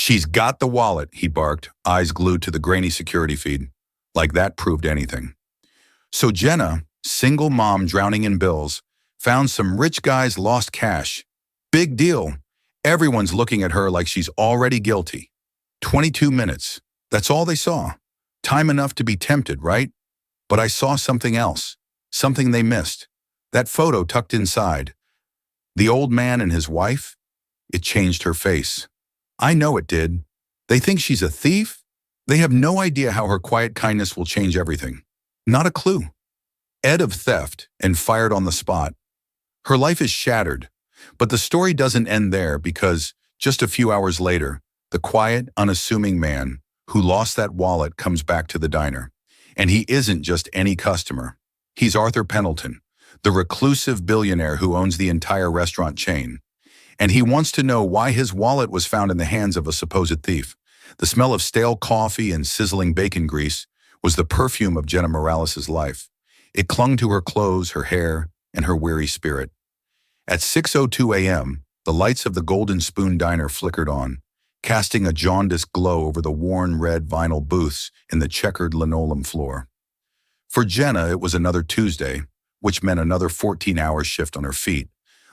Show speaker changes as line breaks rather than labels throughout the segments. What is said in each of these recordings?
"She's got the wallet," he barked, eyes glued to the grainy security feed. Like that proved anything. So Jenna, single mom drowning in bills, found some rich guy's lost cash. Big deal. Everyone's looking at her like she's already guilty. 22 minutes. That's all they saw. Time enough to be tempted, right? But I saw something else. Something they missed. That photo tucked inside. The old man and his wife? It changed her face. I know it did. They think she's a thief? They have no idea how her quiet kindness will change everything. Not a clue. Ed of theft and fired on the spot. Her life is shattered. But the story doesn't end there because, just a few hours later, the quiet, unassuming man who lost that wallet comes back to the diner. And he isn't just any customer. He's Arthur Pendleton, the reclusive billionaire who owns the entire restaurant chain. And he wants to know why his wallet was found in the hands of a supposed thief. The smell of stale coffee and sizzling bacon grease was the perfume of Jenna Morales' life. It clung to her clothes, her hair, and her weary spirit. At 6:02 a.m., the lights of the Golden Spoon Diner flickered on, casting a jaundiced glow over the worn red vinyl booths in the checkered linoleum floor. For Jenna, it was another Tuesday, which meant another 14-hour shift on her feet,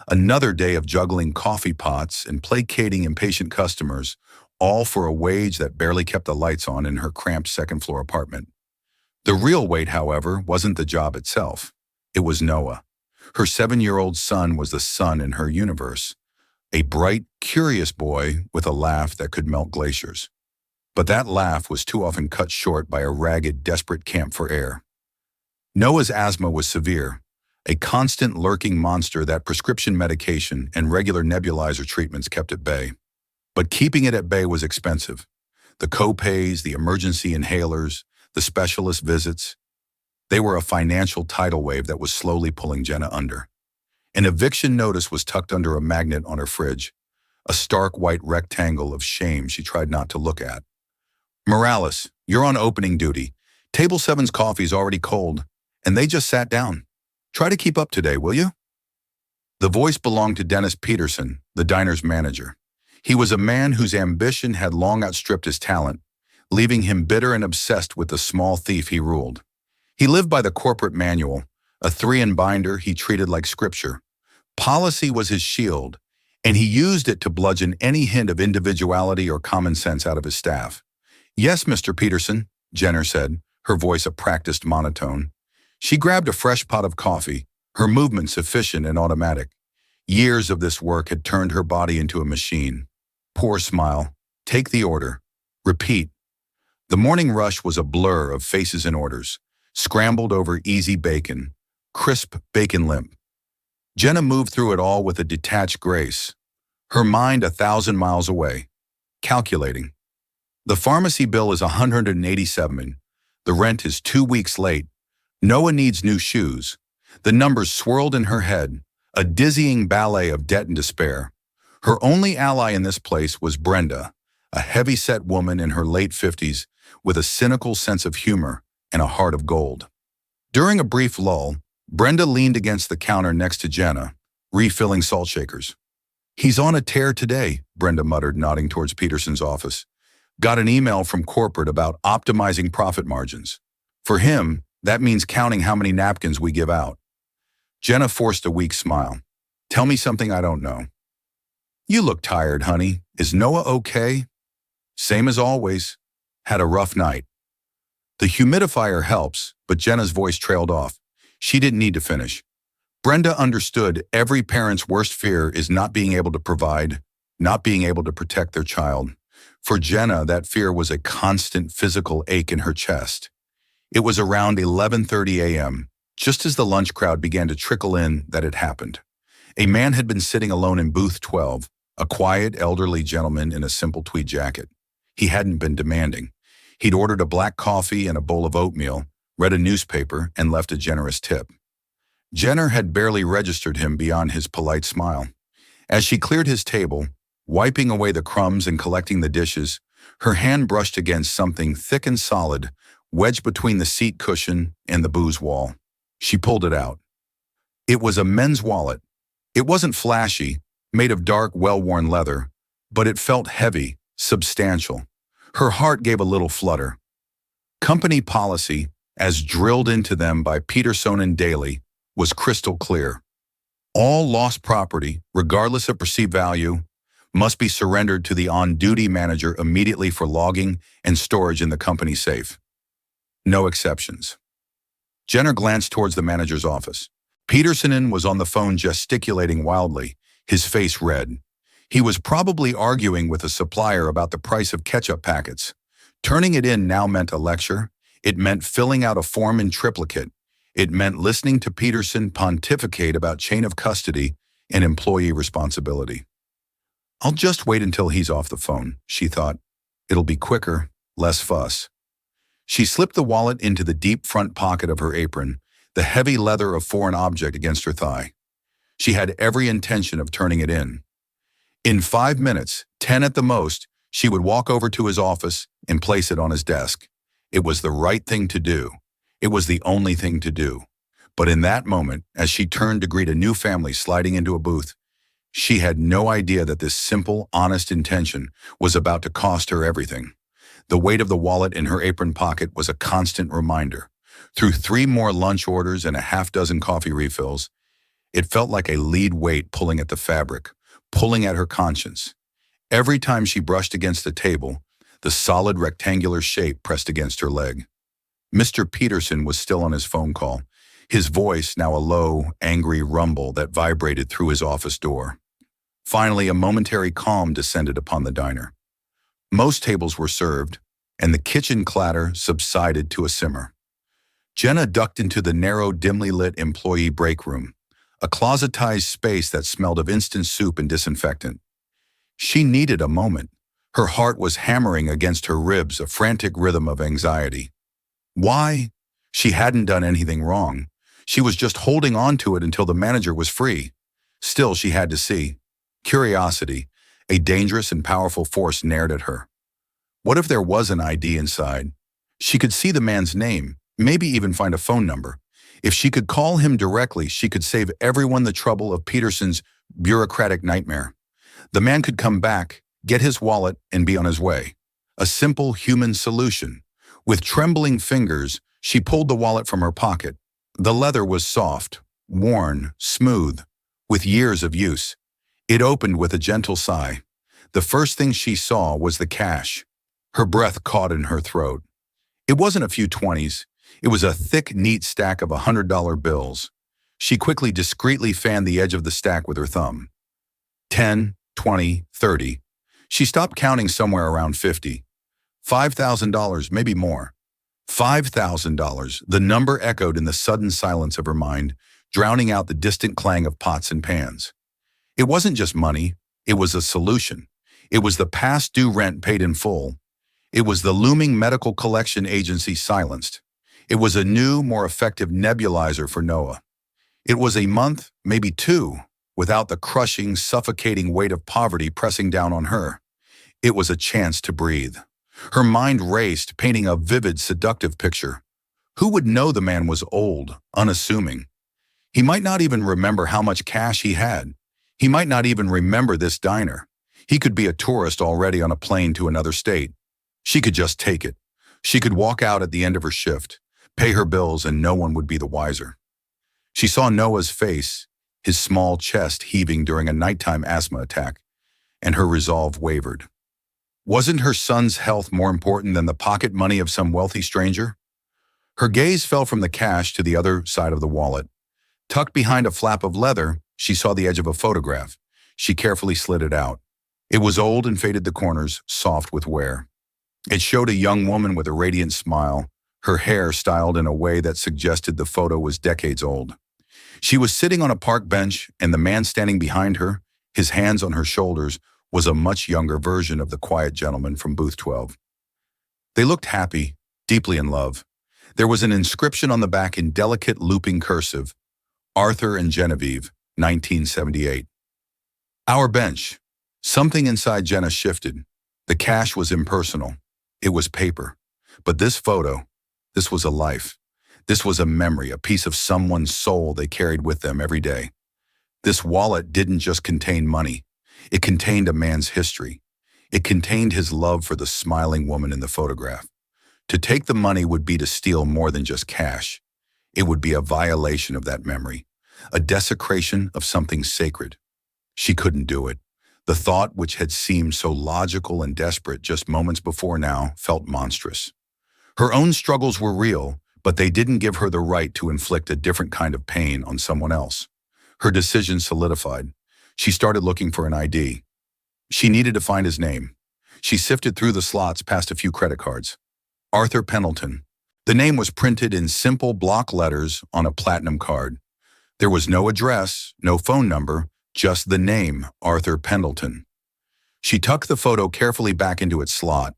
another day of juggling coffee pots and placating impatient customers, all for a wage that barely kept the lights on in her cramped second-floor apartment. The real weight, however, wasn't the job itself. It was Noah. Her 7-year-old son was the sun in her universe, a bright, curious boy with a laugh that could melt glaciers. But that laugh was too often cut short by a ragged, desperate camp for air. Noah's asthma was severe, a constant lurking monster that prescription medication and regular nebulizer treatments kept at bay. But keeping it at bay was expensive. The co-pays, the emergency inhalers, the specialist visits. They were a financial tidal wave that was slowly pulling Jenna under. An eviction notice was tucked under a magnet on her fridge, a stark white rectangle of shame she tried not to look at. "Morales, you're on opening duty. Table 7's coffee's already cold, and they just sat down. Try to keep up today, will you?" The voice belonged to Dennis Peterson, the diner's manager. He was a man whose ambition had long outstripped his talent, leaving him bitter and obsessed with the small thief he ruled. He lived by the corporate manual, a 3-in-binder he treated like scripture. Policy was his shield, and he used it to bludgeon any hint of individuality or common sense out of his staff. "Yes, Mr. Peterson," Jenner said, her voice a practiced monotone. She grabbed a fresh pot of coffee, her movements efficient and automatic. Years of this work had turned her body into a machine. Poor smile. Take the order. Repeat. The morning rush was a blur of faces and orders, scrambled over easy bacon, crisp bacon limp. Jenna moved through it all with a detached grace, her mind 1,000 miles away, calculating. The pharmacy bill is $187. The rent is 2 weeks late. Noah needs new shoes. The numbers swirled in her head, a dizzying ballet of debt and despair. Her only ally in this place was Brenda, a heavy-set woman in her late 50s with a cynical sense of humor and a heart of gold. During a brief lull, Brenda leaned against the counter next to Jenna, refilling salt shakers. "He's on a tear today," Brenda muttered, nodding towards Peterson's office. "Got an email from corporate about optimizing profit margins. For him, that means counting how many napkins we give out." Jenna forced a weak smile. "Tell me something I don't know." "You look tired, honey. Is Noah okay?" "Same as always. Had a rough night." The humidifier helps, but Jenna's voice trailed off. She didn't need to finish. Brenda understood every parent's worst fear is not being able to provide, not being able to protect their child. For Jenna, that fear was a constant physical ache in her chest. It was around 11:30 a.m., just as the lunch crowd began to trickle in, that it happened. A man had been sitting alone in booth 12, a quiet, elderly gentleman in a simple tweed jacket. He hadn't been demanding. He'd ordered a black coffee and a bowl of oatmeal, read a newspaper, and left a generous tip. Jenner had barely registered him beyond his polite smile. As she cleared his table, wiping away the crumbs and collecting the dishes, her hand brushed against something thick and solid, wedged between the seat cushion and the booze wall. She pulled it out. It was a men's wallet. It wasn't flashy, made of dark, well-worn leather, but it felt heavy, substantial. Her heart gave a little flutter. Company policy, as drilled into them by Peterson and Daly, was crystal clear. All lost property, regardless of perceived value, must be surrendered to the on-duty manager immediately for logging and storage in the company safe. No exceptions. Jenner glanced towards the manager's office. Peterson was on the phone gesticulating wildly, his face red. He was probably arguing with a supplier about the price of ketchup packets. Turning it in now meant a lecture. It meant filling out a form in triplicate. It meant listening to Peterson pontificate about chain of custody and employee responsibility. I'll just wait until he's off the phone, she thought. It'll be quicker, less fuss. She slipped the wallet into the deep front pocket of her apron, the heavy leather of foreign object against her thigh. She had every intention of turning it in. In 5 minutes, 10 at the most, she would walk over to his office and place it on his desk. It was the right thing to do. It was the only thing to do. But in that moment, as she turned to greet a new family sliding into a booth, she had no idea that this simple, honest intention was about to cost her everything. The weight of the wallet in her apron pocket was a constant reminder. Through 3 more lunch orders and a half-dozen coffee refills, it felt like a lead weight pulling at the fabric, pulling at her conscience. Every time she brushed against the table, the solid rectangular shape pressed against her leg. Mr. Peterson was still on his phone call, his voice now a low, angry rumble that vibrated through his office door. Finally, a momentary calm descended upon the diner. Most tables were served, and the kitchen clatter subsided to a simmer. Jenna ducked into the narrow, dimly lit employee break room, a closetized space that smelled of instant soup and disinfectant. She needed a moment. Her heart was hammering against her ribs, a frantic rhythm of anxiety. Why? She hadn't done anything wrong. She was just holding on to it until the manager was free. Still, she had to see. Curiosity, a dangerous and powerful force, nared at her. What if there was an ID inside? She could see the man's name, maybe even find a phone number. If she could call him directly, she could save everyone the trouble of Peterson's bureaucratic nightmare. The man could come back, get his wallet, and be on his way. A simple human solution. With trembling fingers, she pulled the wallet from her pocket. The leather was soft, worn, smooth, with years of use. It opened with a gentle sigh. The first thing she saw was the cash. Her breath caught in her throat. It wasn't a few 20s. It was a thick, neat stack of $100 bills. She quickly, discreetly fanned the edge of the stack with her thumb. 10, 20, 30. She stopped counting somewhere around 50. $5,000, maybe more. $5,000, the number echoed in the sudden silence of her mind, drowning out the distant clang of pots and pans. It wasn't just money, it was a solution. It was the past due rent paid in full. It was the looming medical collection agency silenced. It was a new, more effective nebulizer for Noah. It was a month, maybe 2, without the crushing, suffocating weight of poverty pressing down on her. It was a chance to breathe. Her mind raced, painting a vivid, seductive picture. Who would know the man was old, unassuming? He might not even remember how much cash he had. He might not even remember this diner. He could be a tourist already on a plane to another state. She could just take it. She could walk out at the end of her shift, pay her bills, and no one would be the wiser. She saw Noah's face, his small chest heaving during a nighttime asthma attack, and her resolve wavered. Wasn't her son's health more important than the pocket money of some wealthy stranger? Her gaze fell from the cash to the other side of the wallet. Tucked behind a flap of leather, she saw the edge of a photograph. She carefully slid it out. It was old and faded the corners, soft with wear. It showed a young woman with a radiant smile, her hair styled in a way that suggested the photo was decades old. She was sitting on a park bench, and the man standing behind her, his hands on her shoulders, was a much younger version of the quiet gentleman from booth 12. They looked happy, deeply in love. There was an inscription on the back in delicate looping cursive, Arthur and Genevieve, 1978. Our bench. Something inside Jenna shifted. The cash was impersonal. It was paper. But this photo, this was a life. This was a memory, a piece of someone's soul they carried with them every day. This wallet didn't just contain money. It contained a man's history. It contained his love for the smiling woman in the photograph. To take the money would be to steal more than just cash. It would be a violation of that memory, a desecration of something sacred. She couldn't do it. The thought, which had seemed so logical and desperate just moments before now, felt monstrous. Her own struggles were real, but they didn't give her the right to inflict a different kind of pain on someone else. Her decision solidified. She started looking for an ID. She needed to find his name. She sifted through the slots past a few credit cards. Arthur Pendleton. The name was printed in simple block letters on a platinum card. There was no address, no phone number, just the name, Arthur Pendleton. She tucked the photo carefully back into its slot,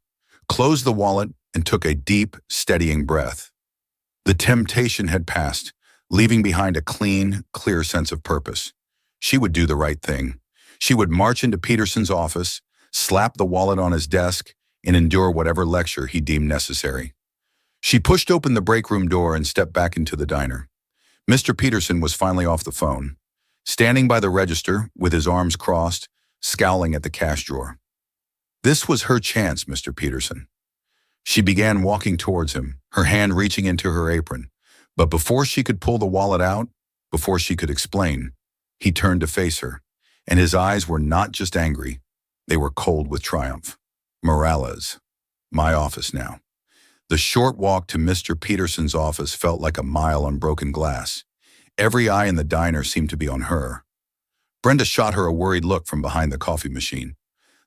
closed the wallet, and took a deep, steadying breath. The temptation had passed, leaving behind a clean, clear sense of purpose. She would do the right thing. She would march into Peterson's office, slap the wallet on his desk, and endure whatever lecture he deemed necessary. She pushed open the break room door and stepped back into the diner. Mr. Peterson was finally off the phone, standing by the register with his arms crossed, scowling at the cash drawer. This was her chance, Mr. Peterson. She began walking towards him, her hand reaching into her apron. But before she could pull the wallet out, before she could explain, he turned to face her, and his eyes were not just angry, they were cold with triumph. Morales. My office now. The short walk to Mr. Peterson's office felt like a mile on broken glass. Every eye in the diner seemed to be on her. Brenda shot her a worried look from behind the coffee machine.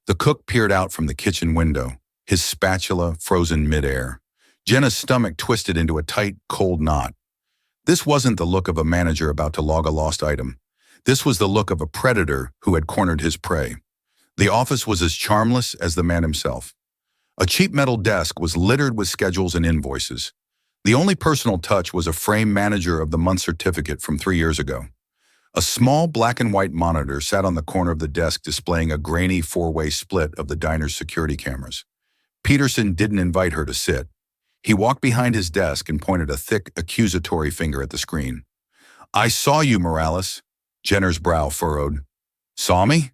The cook peered out from the kitchen window, his spatula frozen midair. Jenna's stomach twisted into a tight, cold knot. This wasn't the look of a manager about to log a lost item. This was the look of a predator who had cornered his prey. The office was as charmless as the man himself. A cheap metal desk was littered with schedules and invoices. The only personal touch was a framed manager of the month certificate from 3 years ago. A small black and white monitor sat on the corner of the desk displaying a grainy four-way split of the diner's security cameras. Peterson didn't invite her to sit. He walked behind his desk and pointed a thick, accusatory finger at the screen. I saw you, Morales. Jenner's brow furrowed. Saw me?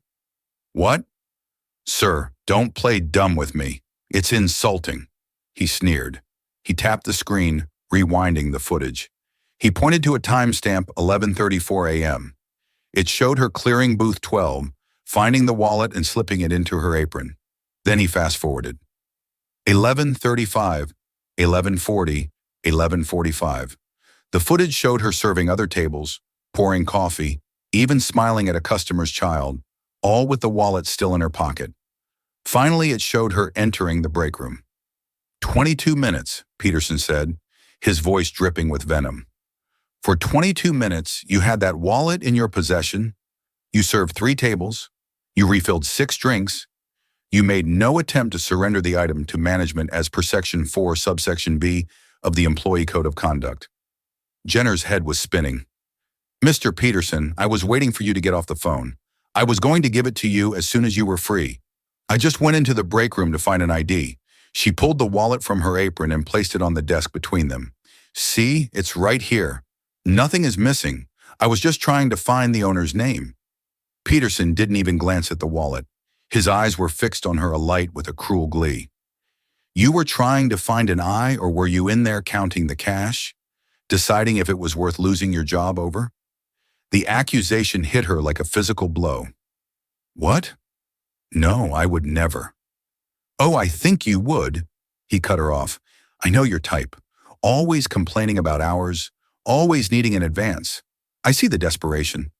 What? Sir, don't play dumb with me. It's insulting. He sneered. He tapped the screen, rewinding the footage. He pointed to a timestamp 11:34 a.m. It showed her clearing booth 12, finding the wallet and slipping it into her apron. Then he fast-forwarded. 11:35, 11:40, 11:45. The footage showed her serving other tables, pouring coffee, even smiling at a customer's child, all with the wallet still in her pocket. Finally, it showed her entering the break room. 22 minutes, Peterson said, his voice dripping with venom. For 22 minutes, you had that wallet in your possession, you served 3 tables, you refilled 6 drinks, you made no attempt to surrender the item to management as per Section 4, subsection B of the Employee Code of Conduct. Jenner's head was spinning. Mr. Peterson, I was waiting for you to get off the phone. I was going to give it to you as soon as you were free. I just went into the break room to find an ID. She pulled the wallet from her apron and placed it on the desk between them. See, it's right here. Nothing is missing. I was just trying to find the owner's name. Peterson didn't even glance at the wallet. His eyes were fixed on her alight with a cruel glee. You were trying to find an eye, or were you in there counting the cash, deciding if it was worth losing your job over? The accusation hit her like a physical blow. What? No, I would never. Oh, I think you would. He cut her off. I know your type. Always complaining about hours, always needing an advance. I see the desperation.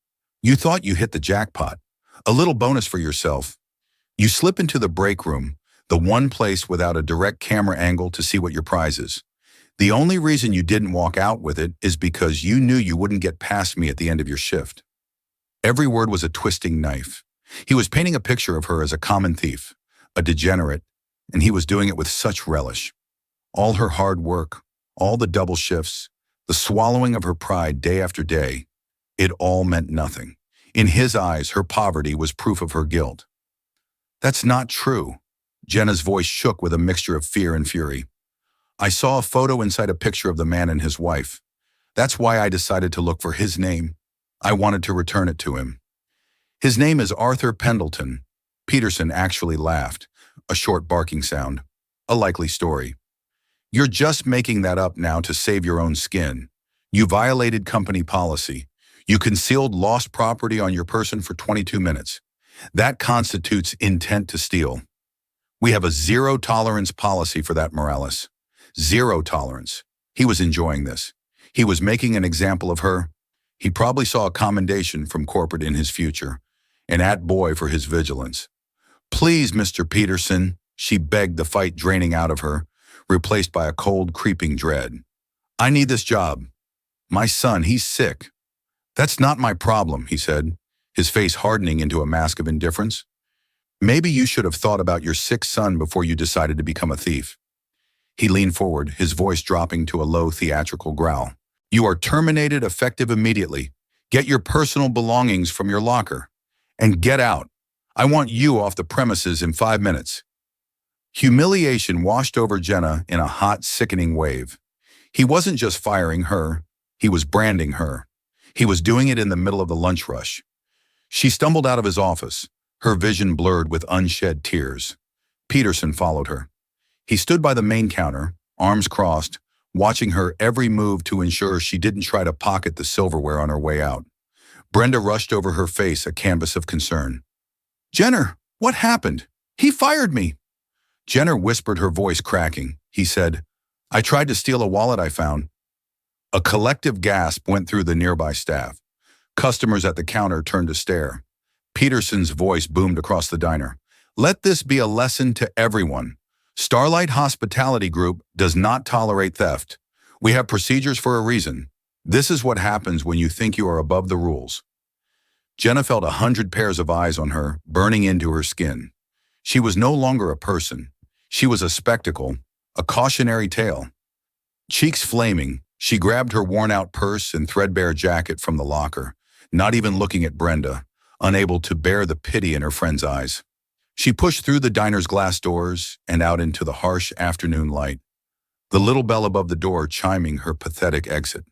You thought you hit the jackpot. A little bonus for yourself. You slip into the break room, the one place without a direct camera angle to see what your prize is. The only reason you didn't walk out with it is because you knew you wouldn't get past me at the end of your shift. Every word was a twisting knife. He was painting a picture of her as a common thief, a degenerate, and he was doing it with such relish. All her hard work, all the double shifts, the swallowing of her pride day after day, it all meant nothing. In his eyes, her poverty was proof of her guilt. That's not true. Jenna's voice shook with a mixture of fear and fury. I saw a photo inside a picture of the man and his wife. That's why I decided to look for his name. I wanted to return it to him. His name is Arthur Pendleton. Peterson actually laughed, a short barking sound. A likely story. You're just making that up now to save your own skin. You violated company policy. You concealed lost property on your person for 22 minutes. That constitutes intent to steal. We have a zero-tolerance policy for that, Morales. Zero tolerance. He was enjoying this. He was making an example of her. He probably saw a commendation from corporate in his future. An at-boy for his vigilance. Please, Mr. Peterson, she begged, the fight draining out of her, replaced by a cold, creeping dread. I need this job. My son, he's sick. That's not my problem, he said, his face hardening into a mask of indifference. Maybe you should have thought about your sick son before you decided to become a thief. He leaned forward, his voice dropping to a low, theatrical growl. You are terminated effective immediately. Get your personal belongings from your locker. And get out. I want you off the premises in 5 minutes. Humiliation washed over Jenna in a hot, sickening wave. He wasn't just firing her, he was branding her. He was doing it in the middle of the lunch rush. She stumbled out of his office, her vision blurred with unshed tears. Peterson followed her. He stood by the main counter, arms crossed, watching her every move to ensure she didn't try to pocket the silverware on her way out. Brenda rushed over her face, a canvas of concern. Jenner, what happened? He fired me. Jenner whispered, her voice cracking. He said, I tried to steal a wallet I found. A collective gasp went through the nearby staff. Customers at the counter turned to stare. Peterson's voice boomed across the diner. Let this be a lesson to everyone. Starlight Hospitality Group does not tolerate theft. We have procedures for a reason. This is what happens when you think you are above the rules. Jenna felt 100 pairs of eyes on her, burning into her skin. She was no longer a person. She was a spectacle, a cautionary tale. Cheeks flaming, she grabbed her worn-out purse and threadbare jacket from the locker, not even looking at Brenda, unable to bear the pity in her friend's eyes. She pushed through the diner's glass doors and out into the harsh afternoon light, the little bell above the door chiming her pathetic exit.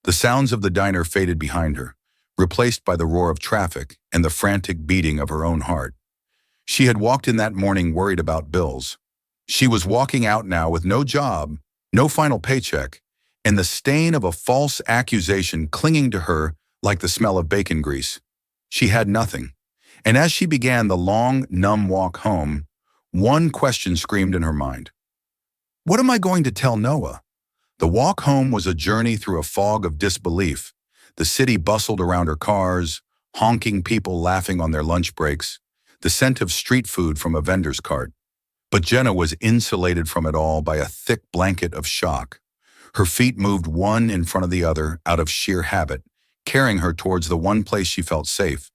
The sounds of the diner faded behind her, replaced by the roar of traffic and the frantic beating of her own heart. She had walked in that morning worried about bills. She was walking out now with no job, no final paycheck, and the stain of a false accusation clinging to her like the smell of bacon grease. She had nothing. And as she began the long, numb walk home, one question screamed in her mind. What am I going to tell Noah? The walk home was a journey through a fog of disbelief. The city bustled around her cars, honking people laughing on their lunch breaks, the scent of street food from a vendor's cart. But Jenna was insulated from it all by a thick blanket of shock. Her feet moved one in front of the other out of sheer habit, carrying her towards the one place she felt safe,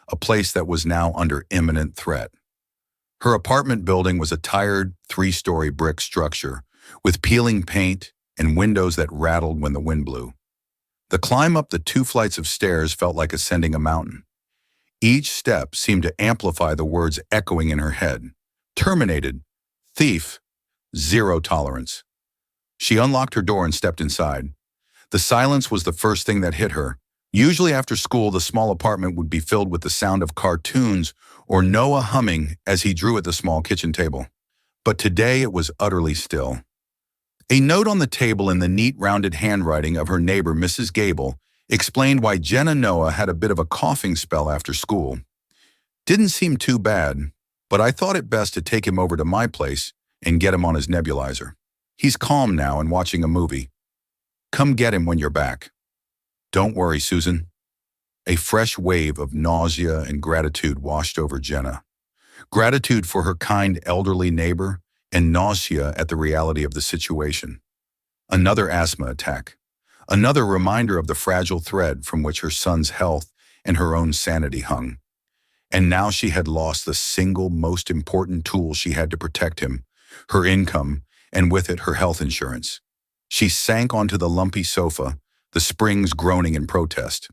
a place that was now under imminent threat. Her apartment building was a tired, 3-story brick structure with peeling paint and windows that rattled when the wind blew. The climb up the 2 flights of stairs felt like ascending a mountain. Each step seemed to amplify the words echoing in her head. Terminated, thief, zero tolerance. She unlocked her door and stepped inside. The silence was the first thing that hit her. Usually after school, the small apartment would be filled with the sound of cartoons or Noah humming as he drew at the small kitchen table. But today it was utterly still. A note on the table in the neat, rounded handwriting of her neighbor, Mrs. Gable, explained why Jenna Noah had a bit of a coughing spell after school. Didn't seem too bad, but I thought it best to take him over to my place and get him on his nebulizer. He's calm now and watching a movie. Come get him when you're back. Don't worry, Susan. A fresh wave of nausea and gratitude washed over Jenna. Gratitude for her kind elderly neighbor and nausea at the reality of the situation. Another asthma attack. Another reminder of the fragile thread from which her son's health and her own sanity hung. And now she had lost the single most important tool she had to protect him, her income, and with it her health insurance. She sank onto the lumpy sofa, the springs groaning in protest.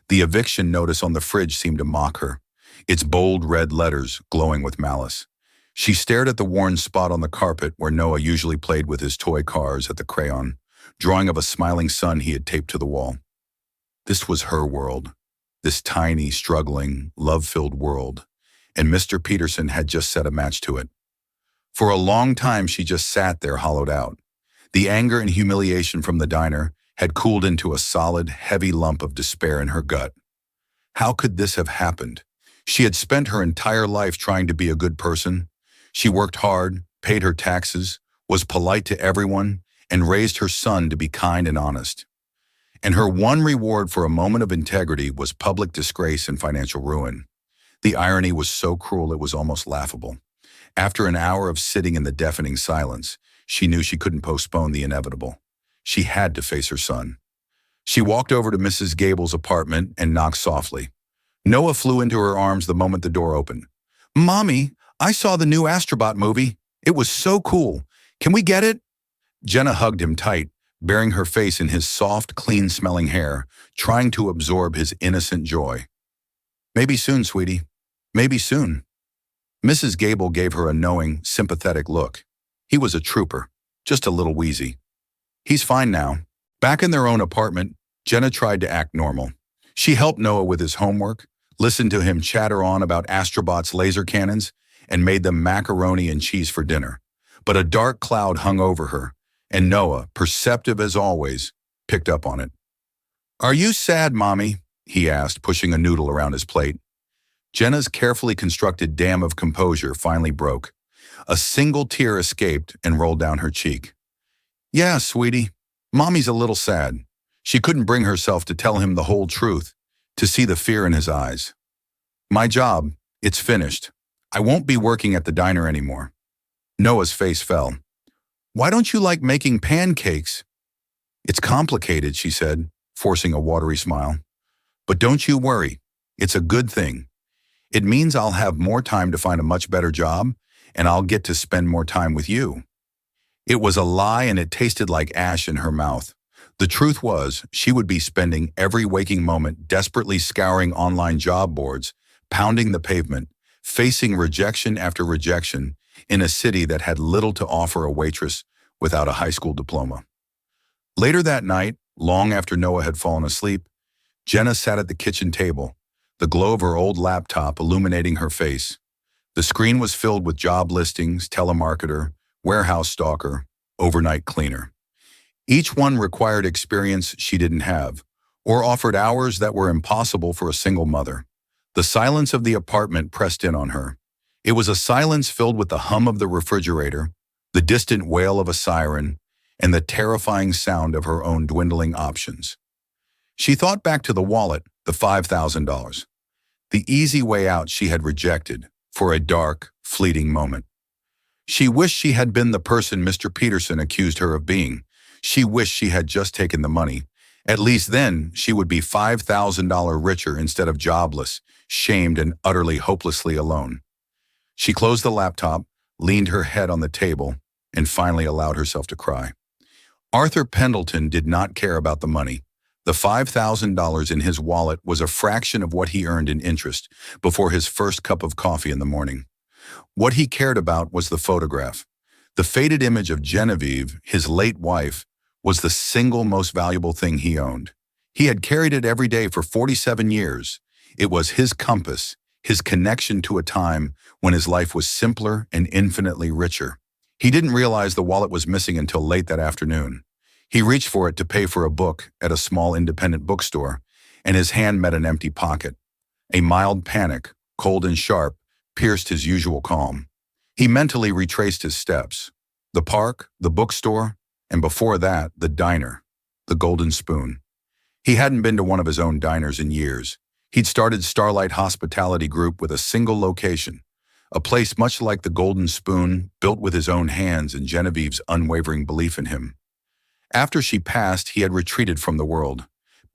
The eviction notice on the fridge seemed to mock her, its bold red letters glowing with malice. She stared at the worn spot on the carpet where Noah usually played with his toy cars at the crayon, drawing of a smiling sun he had taped to the wall. This was her world, this tiny, struggling, love-filled world, and Mr. Peterson had just set a match to it. For a long time, she just sat there hollowed out. The anger and humiliation from the diner had cooled into a solid, heavy lump of despair in her gut. How could this have happened? She had spent her entire life trying to be a good person. She worked hard, paid her taxes, was polite to everyone, and raised her son to be kind and honest. And her one reward for a moment of integrity was public disgrace and financial ruin. The irony was so cruel it was almost laughable. After an hour of sitting in the deafening silence, she knew she couldn't postpone the inevitable. She had to face her son. She walked over to Mrs. Gable's apartment and knocked softly. Noah flew into her arms the moment the door opened. "Mommy, I saw the new Astrobot movie. It was so cool. Can we get it?" Jenna hugged him tight, burying her face in his soft, clean-smelling hair, trying to absorb his innocent joy. "Maybe soon, sweetie. Maybe soon." Mrs. Gable gave her a knowing, sympathetic look. He was a trooper, just a little wheezy. "He's fine now." Back in their own apartment, Jenna tried to act normal. She helped Noah with his homework, listened to him chatter on about Astrobot's laser cannons, and made them macaroni and cheese for dinner. But a dark cloud hung over her, and Noah, perceptive as always, picked up on it. "Are you sad, Mommy?" he asked, pushing a noodle around his plate. Jenna's carefully constructed dam of composure finally broke. A single tear escaped and rolled down her cheek. "Yeah, sweetie, Mommy's a little sad." She couldn't bring herself to tell him the whole truth, to see the fear in his eyes. "My job, it's finished. I won't be working at the diner anymore." Noah's face fell. "Why don't you like making pancakes?" "It's complicated," she said, forcing a watery smile. "But don't you worry. It's a good thing. It means I'll have more time to find a much better job, and I'll get to spend more time with you." It was a lie, and it tasted like ash in her mouth. The truth was, she would be spending every waking moment desperately scouring online job boards, pounding the pavement, facing rejection after rejection in a city that had little to offer a waitress without a high school diploma. Later that night, long after Noah had fallen asleep, Jenna sat at the kitchen table, the glow of her old laptop illuminating her face. The screen was filled with job listings, telemarketer, warehouse stalker, overnight cleaner. Each one required experience she didn't have, or offered hours that were impossible for a single mother. The silence of the apartment pressed in on her. It was a silence filled with the hum of the refrigerator, the distant wail of a siren, and the terrifying sound of her own dwindling options. She thought back to the wallet, the $5,000. The easy way out she had rejected for a dark, fleeting moment. She wished she had been the person Mr. Peterson accused her of being. She wished she had just taken the money. At least then, she would be $5,000 richer instead of jobless, shamed and utterly hopelessly alone. She closed the laptop, leaned her head on the table, and finally allowed herself to cry. Arthur Pendleton did not care about the money. The $5,000 in his wallet was a fraction of what he earned in interest before his first cup of coffee in the morning. What he cared about was the photograph. The faded image of Genevieve, his late wife, was the single most valuable thing he owned. He had carried it every day for 47 years. It was his compass, his connection to a time when his life was simpler and infinitely richer. He didn't realize the wallet was missing until late that afternoon. He reached for it to pay for a book at a small independent bookstore, and his hand met an empty pocket. A mild panic, cold and sharp, pierced his usual calm. He mentally retraced his steps. The park, the bookstore, and before that, the diner, the Golden Spoon. He hadn't been to one of his own diners in years. He'd started Starlight Hospitality Group with a single location, a place much like the Golden Spoon, built with his own hands and Genevieve's unwavering belief in him. After she passed, he had retreated from the world,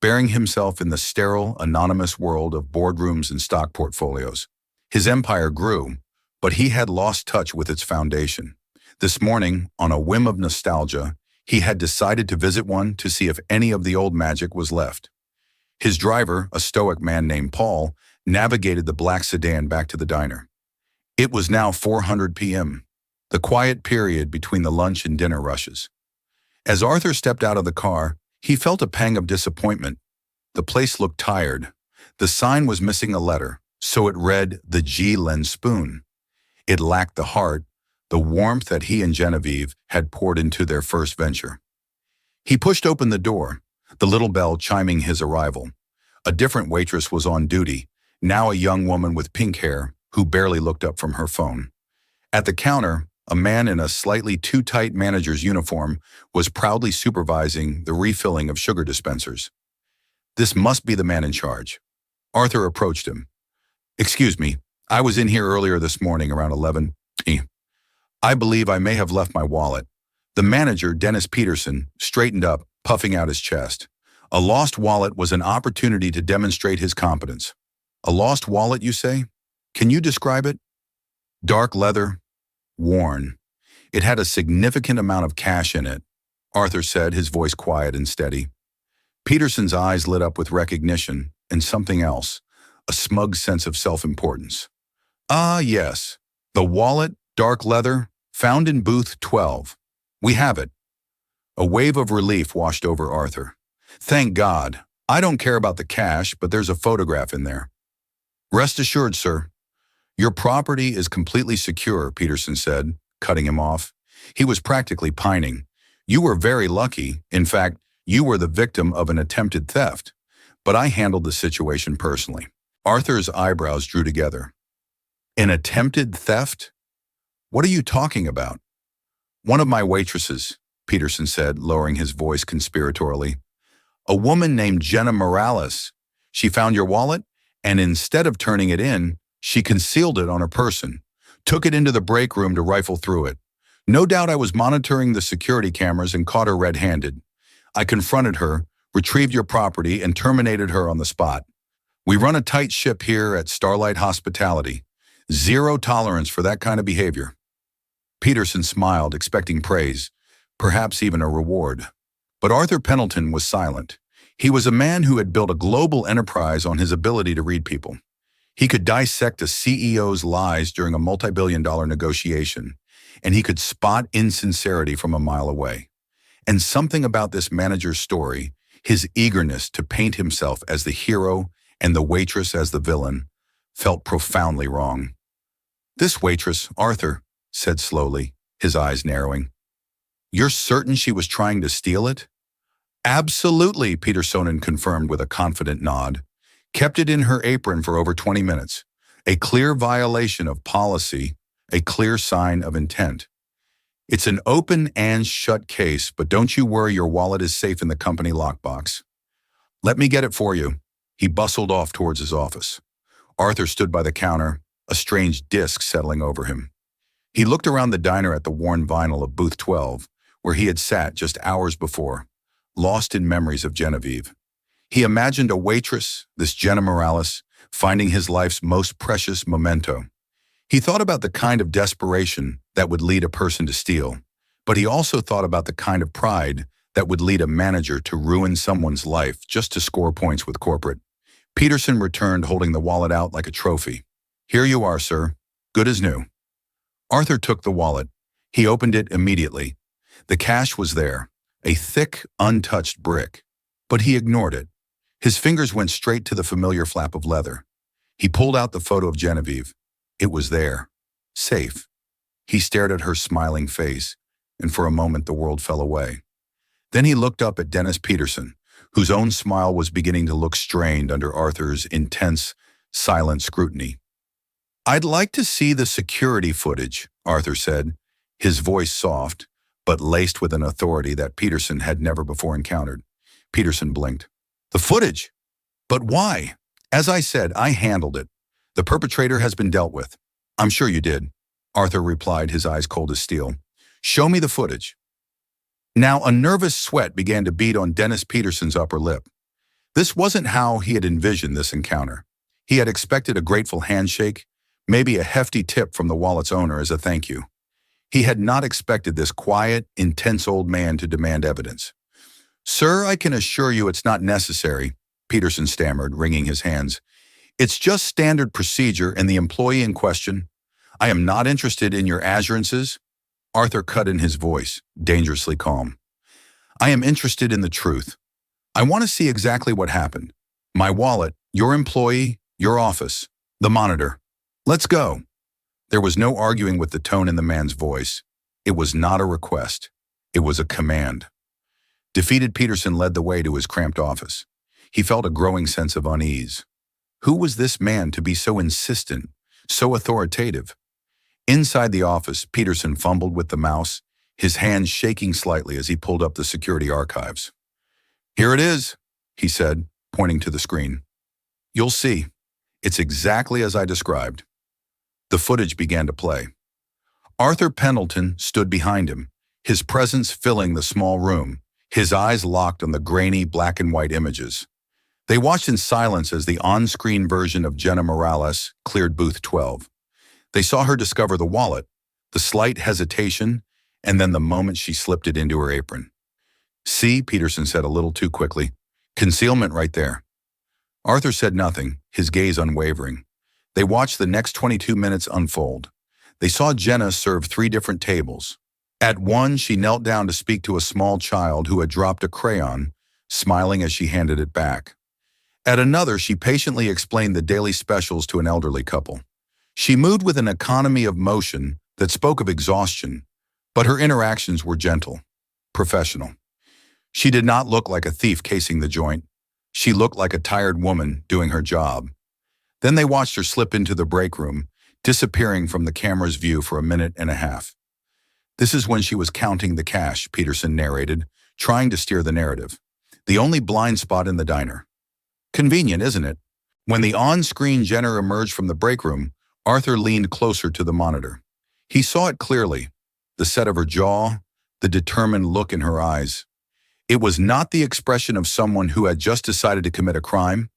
burying himself in the sterile, anonymous world of boardrooms and stock portfolios. His empire grew, but he had lost touch with its foundation. This morning, on a whim of nostalgia, he had decided to visit one to see if any of the old magic was left. His driver, a stoic man named Paul, navigated the black sedan back to the diner. It was now 4:00 p.m., the quiet period between the lunch and dinner rushes. As Arthur stepped out of the car, he felt a pang of disappointment. The place looked tired. The sign was missing a letter, so it read the G. Len Spoon. It lacked the heart, the warmth that he and Genevieve had poured into their first venture. He pushed open the door, the little bell chiming his arrival. A different waitress was on duty, now a young woman with pink hair who barely looked up from her phone. At the counter, a man in a slightly too tight manager's uniform was proudly supervising the refilling of sugar dispensers. This must be the man in charge. Arthur approached him. "Excuse me, I was in here earlier this morning around 11. I believe I may have left my wallet." The manager, Dennis Peterson, straightened up, puffing out his chest. A lost wallet was an opportunity to demonstrate his competence. "A lost wallet, you say? Can you describe it?" "Dark leather, worn. It had a significant amount of cash in it," Arthur said, his voice quiet and steady. Peterson's eyes lit up with recognition and something else, a smug sense of self-importance. "Ah, yes. The wallet, dark leather, found in booth 12. We have it." A wave of relief washed over Arthur. "Thank God. I don't care about the cash, but there's a photograph in there." "Rest assured, sir. Your property is completely secure," Peterson said, cutting him off. He was practically pining. "You were very lucky. In fact, you were the victim of an attempted theft. But I handled the situation personally." Arthur's eyebrows drew together. "An attempted theft? What are you talking about?" "One of my waitresses," Peterson said, lowering his voice conspiratorially. "A woman named Jenna Morales. She found your wallet, and instead of turning it in, she concealed it on her person, took it into the break room to rifle through it. No doubt I was monitoring the security cameras and caught her red-handed. I confronted her, retrieved your property, and terminated her on the spot. We run a tight ship here at Starlight Hospitality. Zero tolerance for that kind of behavior." Peterson smiled, expecting praise, perhaps even a reward. But Arthur Pendleton was silent. He was a man who had built a global enterprise on his ability to read people. He could dissect a CEO's lies during a multi-billion-dollar negotiation, and he could spot insincerity from a mile away. And something about this manager's story, his eagerness to paint himself as the hero and the waitress as the villain, felt profoundly wrong. "This waitress, Arthur," said slowly, his eyes narrowing. "You're certain she was trying to steal it?" "Absolutely," Peterson confirmed with a confident nod. "Kept it in her apron for over 20 minutes. A clear violation of policy, a clear sign of intent. It's an open and shut case, but don't you worry, your wallet is safe in the company lockbox." "Let me get it for you." He bustled off towards his office. Arthur stood by the counter, a strange disc settling over him. He looked around the diner at the worn vinyl of booth 12, where he had sat just hours before, lost in memories of Genevieve. He imagined a waitress, this Jenna Morales, finding his life's most precious memento. He thought about the kind of desperation that would lead a person to steal, but he also thought about the kind of pride that would lead a manager to ruin someone's life just to score points with corporate. Peterson returned, holding the wallet out like a trophy. "Here you are, sir. Good as new." Arthur took the wallet. He opened it immediately. The cash was there, a thick, untouched brick. But he ignored it. His fingers went straight to the familiar flap of leather. He pulled out the photo of Genevieve. It was there, safe. He stared at her smiling face, and for a moment the world fell away. Then he looked up at Dennis Peterson, whose own smile was beginning to look strained under Arthur's intense, silent scrutiny. "I'd like to see the security footage," Arthur said, his voice soft, but laced with an authority that Peterson had never before encountered. Peterson blinked. "The footage? But why?" "As I said, I handled it. The perpetrator has been dealt with." "I'm sure you did," Arthur replied, his eyes cold as steel. "Show me the footage." Now a nervous sweat began to bead on Dennis Peterson's upper lip. This wasn't how he had envisioned this encounter. He had expected a grateful handshake, maybe a hefty tip from the wallet's owner as a thank you. He had not expected this quiet, intense old man to demand evidence. "Sir, I can assure you it's not necessary," Peterson stammered, wringing his hands. "It's just standard procedure and the employee in question. I am not interested in your assurances." Arthur cut in his voice, dangerously calm. "I am interested in the truth. I want to see exactly what happened. My wallet, your employee, your office, the monitor. Let's go." There was no arguing with the tone in the man's voice. It was not a request. It was a command. Defeated, Peterson led the way to his cramped office. He felt a growing sense of unease. Who was this man to be so insistent, so authoritative? Inside the office, Peterson fumbled with the mouse, his hands shaking slightly as he pulled up the security archives. "Here it is," he said, pointing to the screen. "You'll see. It's exactly as I described." The footage began to play. Arthur Pendleton stood behind him, his presence filling the small room, his eyes locked on the grainy black and white images. They watched in silence as the on-screen version of Jenna Morales cleared booth 12. They saw her discover the wallet, the slight hesitation, and then the moment she slipped it into her apron. "See," Peterson said a little too quickly. "Concealment right there." Arthur said nothing, his gaze unwavering. They watched the next 22 minutes unfold. They saw Jenna serve 3 different tables. At one, she knelt down to speak to a small child who had dropped a crayon, smiling as she handed it back. At another, she patiently explained the daily specials to an elderly couple. She moved with an economy of motion that spoke of exhaustion, but her interactions were gentle, professional. She did not look like a thief casing the joint. She looked like a tired woman doing her job. Then they watched her slip into the break room, disappearing from the camera's view for a minute and a half. "This is when she was counting the cash," Peterson narrated, trying to steer the narrative. "The only blind spot in the diner." Convenient, isn't it? When the on-screen Jenner emerged from the break room, Arthur leaned closer to the monitor. He saw it clearly, the set of her jaw, the determined look in her eyes. It was not the expression of someone who had just decided to commit a crime.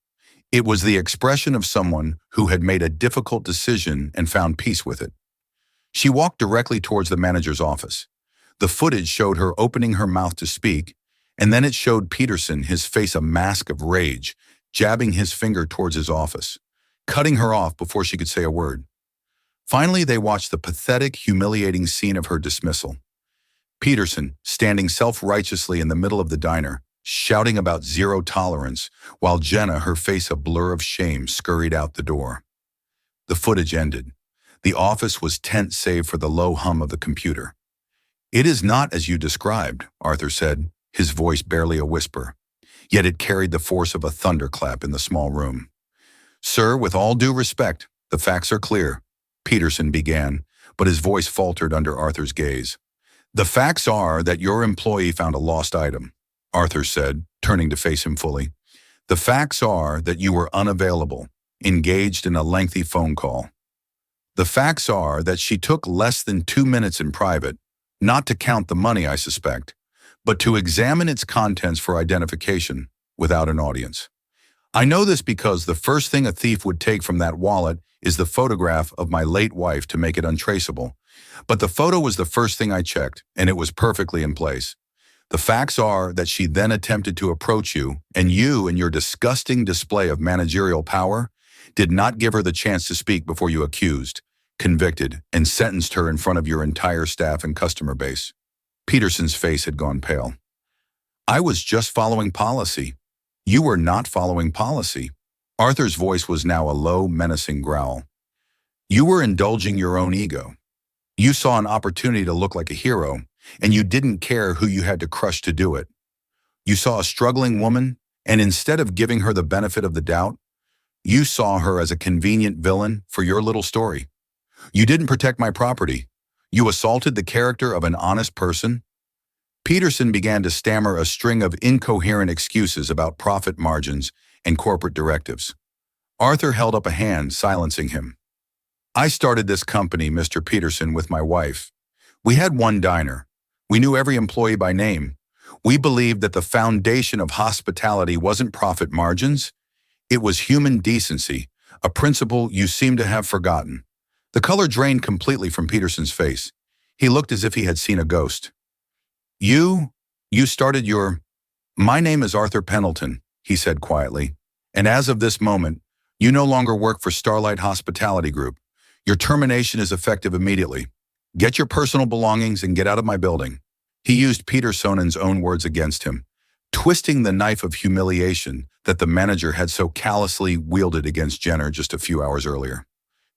It was the expression of someone who had made a difficult decision and found peace with it. She walked directly towards the manager's office. The footage showed her opening her mouth to speak, and then it showed Peterson, his face a mask of rage, jabbing his finger towards his office, cutting her off before she could say a word. Finally, they watched the pathetic, humiliating scene of her dismissal. Peterson, standing self-righteously in the middle of the diner, shouting about zero tolerance, while Jenna, her face a blur of shame, scurried out the door. The footage ended. The office was tense save for the low hum of the computer. "It is not as you described," Arthur said, his voice barely a whisper. Yet it carried the force of a thunderclap in the small room. "Sir, with all due respect, the facts are clear," Peterson began, but his voice faltered under Arthur's gaze. "The facts are that your employee found a lost item," Arthur said, turning to face him fully. "The facts are that you were unavailable, engaged in a lengthy phone call. The facts are that she took less than 2 minutes in private, not to count the money, I suspect, but to examine its contents for identification without an audience. I know this because the first thing a thief would take from that wallet is the photograph of my late wife to make it untraceable. But the photo was the first thing I checked, and it was perfectly in place. The facts are that she then attempted to approach you, and you, in your disgusting display of managerial power, did not give her the chance to speak before you accused, convicted, and sentenced her in front of your entire staff and customer base." Peterson's face had gone pale. "I was just following policy." "You were not following policy." Arthur's voice was now a low, menacing growl. "You were indulging your own ego. You saw an opportunity to look like a hero, and you didn't care who you had to crush to do it. You saw a struggling woman, and instead of giving her the benefit of the doubt, you saw her as a convenient villain for your little story. You didn't protect my property. You assaulted the character of an honest person." Peterson began to stammer a string of incoherent excuses about profit margins and corporate directives. Arthur held up a hand, silencing him. "I started this company, Mr. Peterson, with my wife. We had one diner. We knew every employee by name. We believed that the foundation of hospitality wasn't profit margins. It was human decency, a principle you seem to have forgotten." The color drained completely from Peterson's face. He looked as if he had seen a ghost. You started your... "My name is Arthur Pendleton," he said quietly, "and as of this moment, you no longer work for Starlight Hospitality Group. Your termination is effective immediately. Get your personal belongings and get out of my building." He used Peter Sonen's own words against him, twisting the knife of humiliation that the manager had so callously wielded against Jenner just a few hours earlier.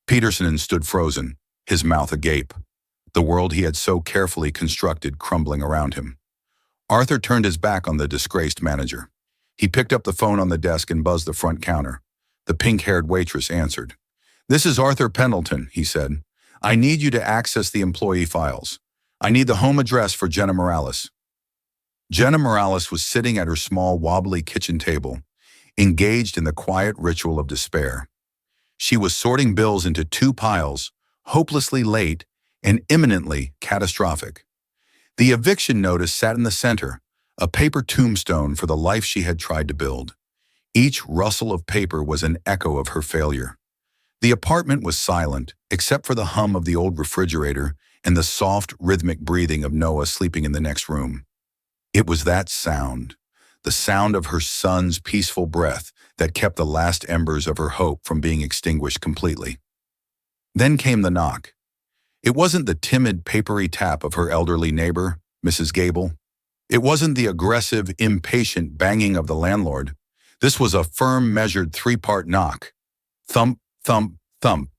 Peterson stood frozen, his mouth agape, the world he had so carefully constructed crumbling around him. Arthur turned his back on the disgraced manager. He picked up the phone on the desk and buzzed the front counter. The pink-haired waitress answered. "This is Arthur Pendleton," he said. "I need you to access the employee files. I need the home address for Jenna Morales." Jenna Morales was sitting at her small, wobbly kitchen table, engaged in the quiet ritual of despair. She was sorting bills into two piles, hopelessly late and imminently catastrophic. The eviction notice sat in the center, a paper tombstone for the life she had tried to build. Each rustle of paper was an echo of her failure. The apartment was silent, except for the hum of the old refrigerator and the soft, rhythmic breathing of Noah sleeping in the next room. It was that sound, the sound of her son's peaceful breath, that kept the last embers of her hope from being extinguished completely. Then came the knock. It wasn't the timid, papery tap of her elderly neighbor, Mrs. Gable. It wasn't the aggressive, impatient banging of the landlord. This was a firm, measured three-part knock. Thump, thump, thump.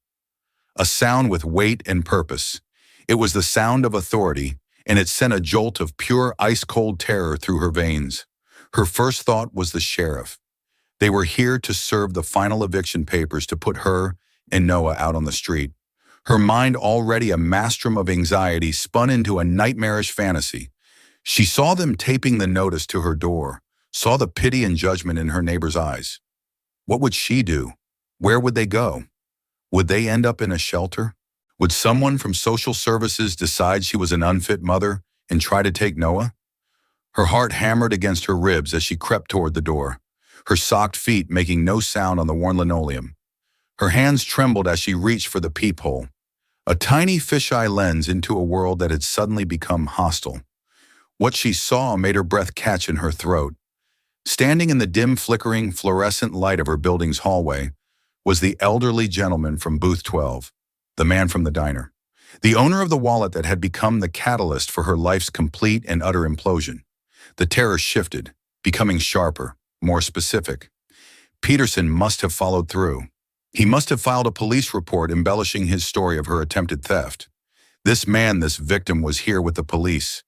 A sound with weight and purpose. It was the sound of authority, and it sent a jolt of pure, ice-cold terror through her veins. Her first thought was the sheriff. They were here to serve the final eviction papers to put her and Noah out on the street. Her mind, already a maelstrom of anxiety, spun into a nightmarish fantasy. She saw them taping the notice to her door, saw the pity and judgment in her neighbor's eyes. What would she do? Where would they go? Would they end up in a shelter? Would someone from social services decide she was an unfit mother and try to take Noah? Her heart hammered against her ribs as she crept toward the door, her socked feet making no sound on the worn linoleum. Her hands trembled as she reached for the peephole, a tiny fisheye lens into a world that had suddenly become hostile. What she saw made her breath catch in her throat. Standing in the dim, flickering, fluorescent light of her building's hallway was the elderly gentleman from Booth 12, the man from the diner, the owner of the wallet that had become the catalyst for her life's complete and utter implosion. The terror shifted, becoming sharper, more specific. Peterson must have followed through. He must have filed a police report embellishing his story of her attempted theft. This man, this victim, was here with the police.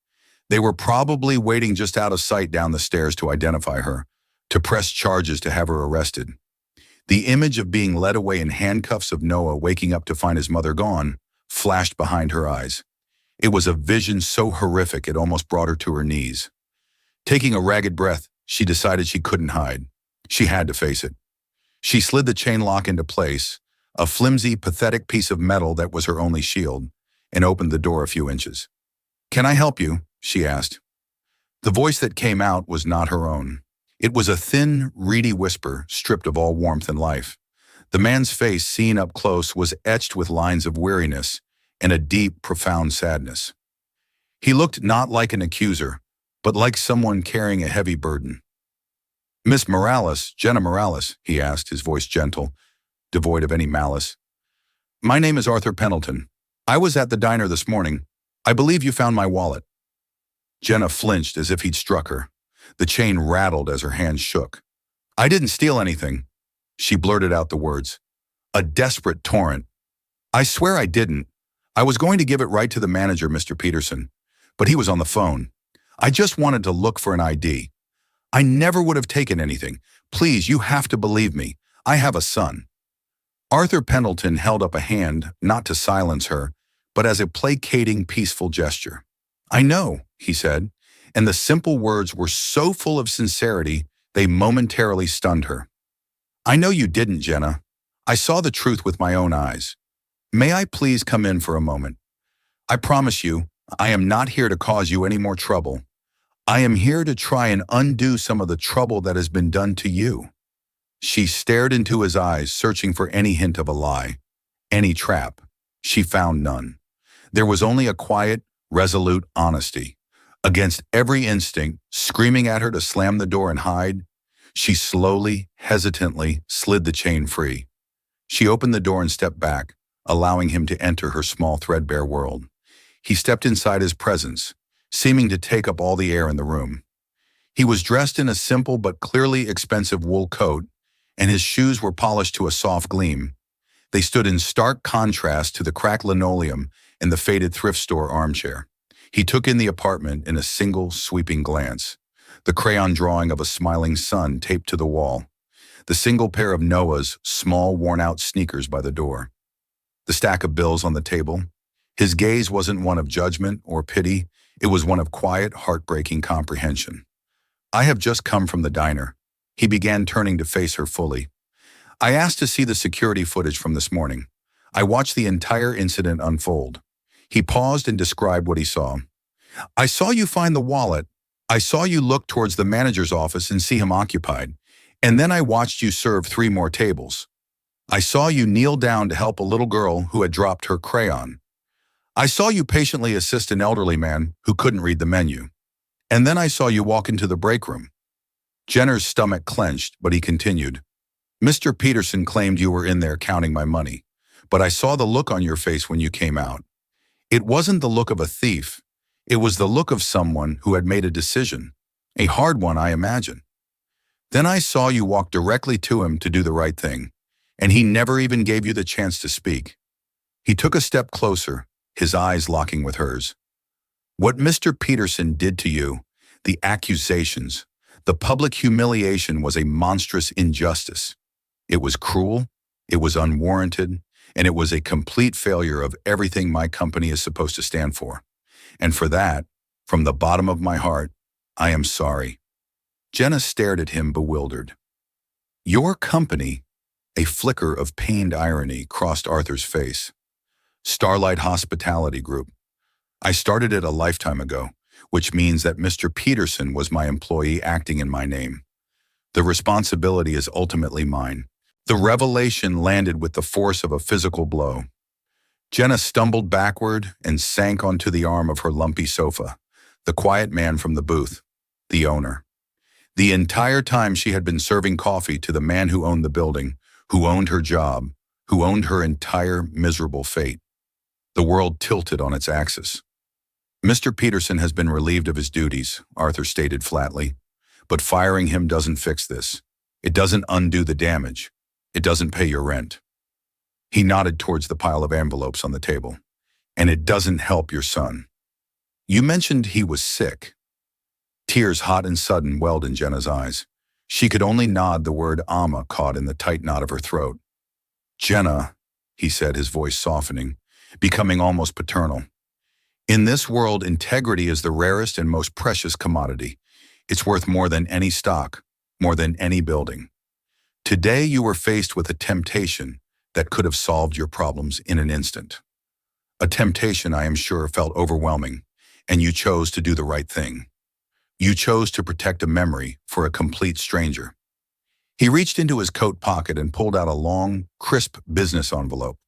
They were probably waiting just out of sight down the stairs to identify her, to press charges to have her arrested. The image of being led away in handcuffs of Noah waking up to find his mother gone flashed behind her eyes. It was a vision so horrific it almost brought her to her knees. Taking a ragged breath, she decided she couldn't hide. She had to face it. She slid the chain lock into place, a flimsy, pathetic piece of metal that was her only shield, and opened the door a few inches. "Can I help you?" she asked. The voice that came out was not her own. It was a thin, reedy whisper, stripped of all warmth and life. The man's face, seen up close, was etched with lines of weariness and a deep, profound sadness. He looked not like an accuser, but like someone carrying a heavy burden. "Miss Morales, Jenna Morales," he asked, his voice gentle, devoid of any malice. "My name is Arthur Pendleton. I was at the diner this morning. I believe you found my wallet." Jenna flinched as if he'd struck her. The chain rattled as her hands shook. "I didn't steal anything." She blurted out the words. A desperate torrent. "I swear I didn't. I was going to give it right to the manager, Mr. Peterson, but he was on the phone. I just wanted to look for an ID. I never would have taken anything. Please, you have to believe me. I have a son." Arthur Pendleton held up a hand, not to silence her, but as a placating, peaceful gesture. "I know," he said, and the simple words were so full of sincerity they momentarily stunned her. "I know you didn't, Jenna. I saw the truth with my own eyes. May I please come in for a moment? I promise you, I am not here to cause you any more trouble. I am here to try and undo some of the trouble that has been done to you." She stared into his eyes, searching for any hint of a lie, any trap. She found none. There was only a quiet, resolute honesty. Against every instinct, screaming at her to slam the door and hide, she slowly, hesitantly slid the chain free. She opened the door and stepped back, allowing him to enter her small, threadbare world. He stepped inside his presence, seeming to take up all the air in the room. He was dressed in a simple but clearly expensive wool coat, and his shoes were polished to a soft gleam. They stood in stark contrast to the cracked linoleum and the faded thrift store armchair. He took in the apartment in a single sweeping glance. The crayon drawing of a smiling sun taped to the wall. The single pair of Noah's small, worn-out sneakers by the door. The stack of bills on the table. His gaze wasn't one of judgment or pity. It was one of quiet, heartbreaking comprehension. "I have just come from the diner." He began, turning to face her fully. "I asked to see the security footage from this morning. I watched the entire incident unfold." He paused and described what he saw. "I saw you find the wallet. I saw you look towards the manager's office and see him occupied. And then I watched you serve 3 more tables. I saw you kneel down to help a little girl who had dropped her crayon. I saw you patiently assist an elderly man who couldn't read the menu. And then I saw you walk into the break room." Jenner's stomach clenched, but he continued. "Mr. Peterson claimed you were in there counting my money, but I saw the look on your face when you came out. It wasn't the look of a thief. It was the look of someone who had made a decision. A hard one, I imagine. Then I saw you walk directly to him to do the right thing, and he never even gave you the chance to speak." He took a step closer, his eyes locking with hers. "What Mr. Peterson did to you, the accusations, the public humiliation was a monstrous injustice. It was cruel, it was unwarranted, and it was a complete failure of everything my company is supposed to stand for. And for that, from the bottom of my heart, I am sorry." Jenna stared at him, bewildered. "Your company?" A flicker of pained irony crossed Arthur's face. "Starlight Hospitality Group. I started it a lifetime ago, which means that Mr. Peterson was my employee acting in my name. The responsibility is ultimately mine." The revelation landed with the force of a physical blow. Jenna stumbled backward and sank onto the arm of her lumpy sofa. The quiet man from the booth, the owner. The entire time she had been serving coffee to the man who owned the building, who owned her job, who owned her entire miserable fate. The world tilted on its axis. "Mr. Peterson has been relieved of his duties," Arthur stated flatly. "But firing him doesn't fix this. It doesn't undo the damage. It doesn't pay your rent." He nodded towards the pile of envelopes on the table. "And it doesn't help your son. You mentioned he was sick." Tears, hot and sudden, welled in Jenna's eyes. She could only nod, the word "ama" caught in the tight knot of her throat. "Jenna," he said, his voice softening, becoming almost paternal. "In this world, integrity is the rarest and most precious commodity. It's worth more than any stock, more than any building. Today you were faced with a temptation that could have solved your problems in an instant. A temptation I am sure felt overwhelming, and you chose to do the right thing. You chose to protect a memory for a complete stranger." He reached into his coat pocket and pulled out a long, crisp business envelope.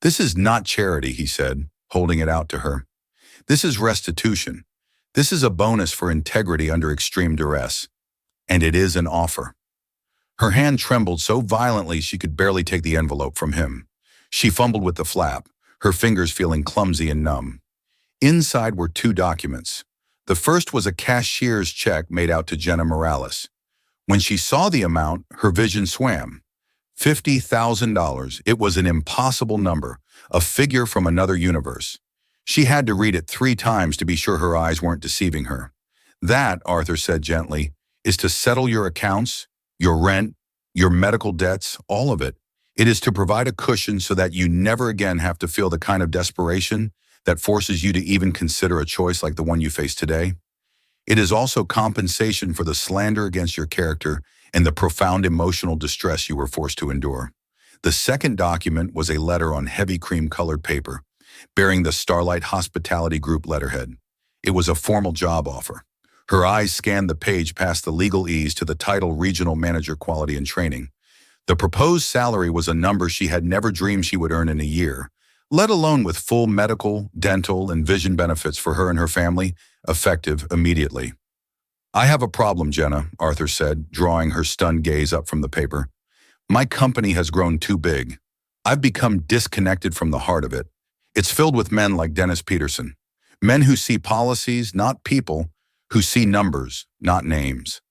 "This is not charity," he said, holding it out to her. "This is restitution. This is a bonus for integrity under extreme duress. And it is an offer." Her hand trembled so violently she could barely take the envelope from him. She fumbled with the flap, her fingers feeling clumsy and numb. Inside were 2 documents. The first was a cashier's check made out to Jenna Morales. When she saw the amount, her vision swam. $50,000. It was an impossible number, a figure from another universe. She had to read it 3 times to be sure her eyes weren't deceiving her. "That," Arthur said gently, "is to settle your accounts, your rent, your medical debts, all of it. It is to provide a cushion so that you never again have to feel the kind of desperation that forces you to even consider a choice like the one you face today. It is also compensation for the slander against your character and the profound emotional distress you were forced to endure." The second document was a letter on heavy cream-colored paper, bearing the Starlight Hospitality Group letterhead. It was a formal job offer. Her eyes scanned the page past the legalese to the title Regional Manager Quality and Training. The proposed salary was a number she had never dreamed she would earn in a year, let alone with full medical, dental, and vision benefits for her and her family, effective immediately. "I have a problem, Jenna," Arthur said, drawing her stunned gaze up from the paper. "My company has grown too big. I've become disconnected from the heart of it. It's filled with men like Dennis Peterson. Men who see policies, not people, who see numbers, not names.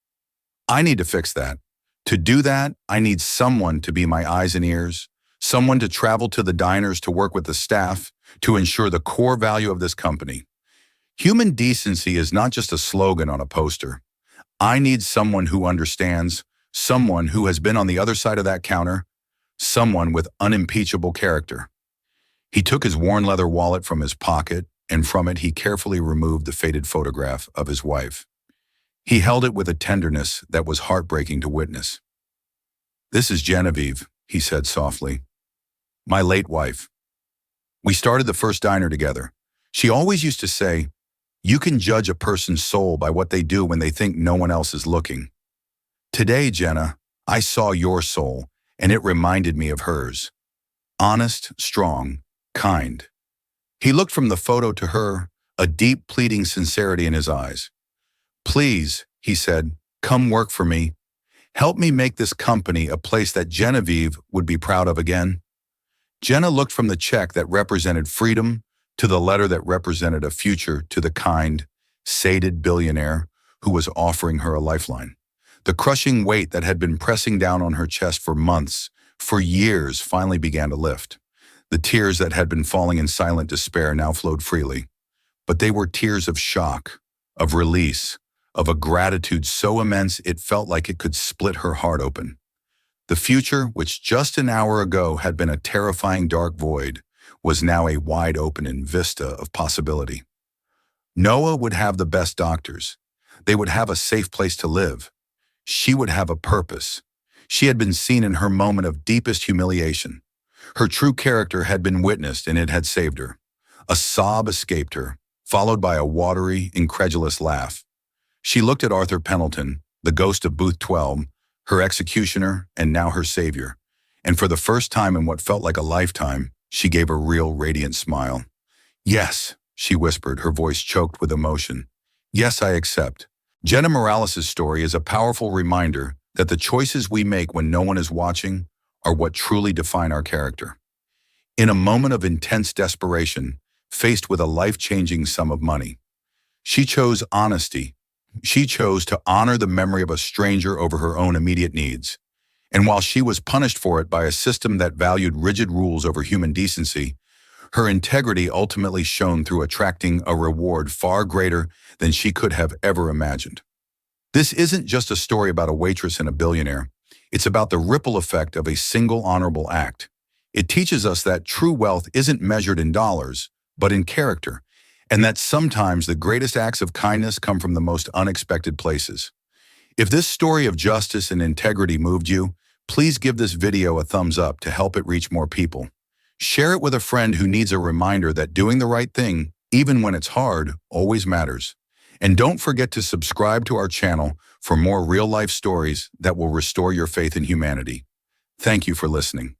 I need to fix that. To do that, I need someone to be my eyes and ears, someone to travel to the diners to work with the staff to ensure the core value of this company. Human decency is not just a slogan on a poster. I need someone who understands, someone who has been on the other side of that counter, someone with unimpeachable character. He took his worn leather wallet from his pocket, and from it he carefully removed the faded photograph of his wife. He held it with a tenderness that was heartbreaking to witness. "This is Genevieve," he said softly. "My late wife. We started the first diner together. She always used to say, 'You can judge a person's soul by what they do when they think no one else is looking.' Today, Jenna, I saw your soul, and it reminded me of hers. Honest, strong, kind." He looked from the photo to her, a deep, pleading sincerity in his eyes. "Please," he said, "come work for me. Help me make this company a place that Genevieve would be proud of again." Jenna looked from the check that represented freedom to the letter that represented a future to the kind, sated billionaire who was offering her a lifeline. The crushing weight that had been pressing down on her chest for months, for years, finally began to lift. The tears that had been falling in silent despair now flowed freely. But they were tears of shock, of release, of a gratitude so immense it felt like it could split her heart open. The future, which just an hour ago had been a terrifying dark void, was now a wide-open vista of possibility. Noah would have the best doctors. They would have a safe place to live. She would have a purpose. She had been seen in her moment of deepest humiliation. Her true character had been witnessed, and it had saved her. A sob escaped her, followed by a watery, incredulous laugh. She looked at Arthur Pendleton, the ghost of Booth 12, her executioner and now her savior, and for the first time in what felt like a lifetime, she gave a real radiant smile. "Yes," she whispered, her voice choked with emotion. "Yes, I accept." Jenna Morales' story is a powerful reminder that the choices we make when no one is watching are what truly define our character. In a moment of intense desperation, faced with a life-changing sum of money, she chose honesty. She chose to honor the memory of a stranger over her own immediate needs. And while she was punished for it by a system that valued rigid rules over human decency, her integrity ultimately shone through, attracting a reward far greater than she could have ever imagined. This isn't just a story about a waitress and a billionaire. It's about the ripple effect of a single honorable act. It teaches us that true wealth isn't measured in dollars, but in character, and that sometimes the greatest acts of kindness come from the most unexpected places. If this story of justice and integrity moved you, please give this video a thumbs up to help it reach more people. Share it with a friend who needs a reminder that doing the right thing, even when it's hard, always matters. And don't forget to subscribe to our channel for more real-life stories that will restore your faith in humanity. Thank you for listening.